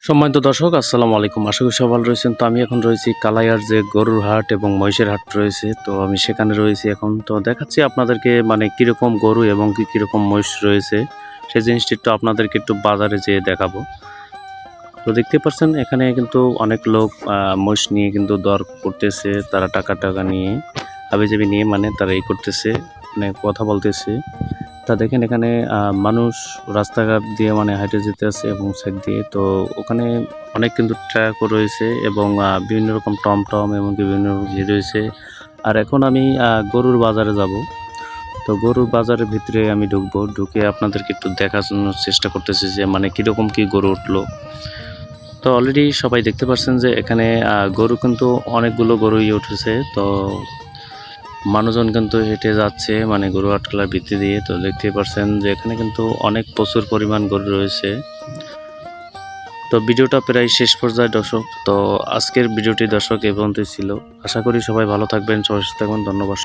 সম্মানিত দর্শক, আসসালামু আলাইকুম। আশা করি সবাই ভালো রয়েছেন। তো আমি এখন রয়েছি কালাইয়ার যে গরুর হাট এবং মহিষের হাট রয়েছে, তো আমি সেখানে রয়েছি এখন। তো দেখাচ্ছি আপনাদেরকে মানে কীরকম গরু এবং কীরকম মহিষ রয়েছে, সেই জিনিসটি একটু আপনাদেরকে একটু বাজারে যেয়ে দেখাবো। তো দেখতে পাচ্ছেন এখানে কিন্তু অনেক লোক মহিষ নিয়ে কিন্তু দর করতেছে, তারা টাকা নিয়ে হাবিজাবি নিয়ে মানে তারা এই করতেছে, মানে কথা বলতেছে। তা দেখেন এখানে মানুষ রাস্তাঘাট দিয়ে মানে হাঁটে যেতে আছে এবং সাইড দিয়ে। তো ওখানে অনেক কিন্তু ট্রাকও রয়েছে এবং বিভিন্ন রকম টমটম এবং বিভিন্ন ভিড় রয়েছে। আর এখন আমি গরুর বাজারে যাব। তো গরুর বাজারের ভিতরে আমি ঢুকবো, ঢুকে আপনাদেরকে একটু দেখানোর চেষ্টা করতেছি যে মানে কীরকম কী গরু উঠলো। তো অলরেডি সবাই দেখতে পাচ্ছেন যে এখানে গরু কিন্তু অনেকগুলো গরুই উঠেছে। তো মানুষজন কিন্তু হেঁটে যাচ্ছে মানে গরু আটকালার ভিত্তি দিয়ে। তো দেখতেই পাচ্ছেন যে এখানে কিন্তু অনেক প্রচুর পরিমাণ গরু রয়েছে। তো ভিডিওটা প্রায় শেষ পর্যায়ে দর্শক। তো আজকের ভিডিওটি দর্শক এ পর্যন্তই ছিল। আশা করি সবাই ভালো থাকবেন, সবাই সুস্থ থাকবেন। ধন্যবাদ।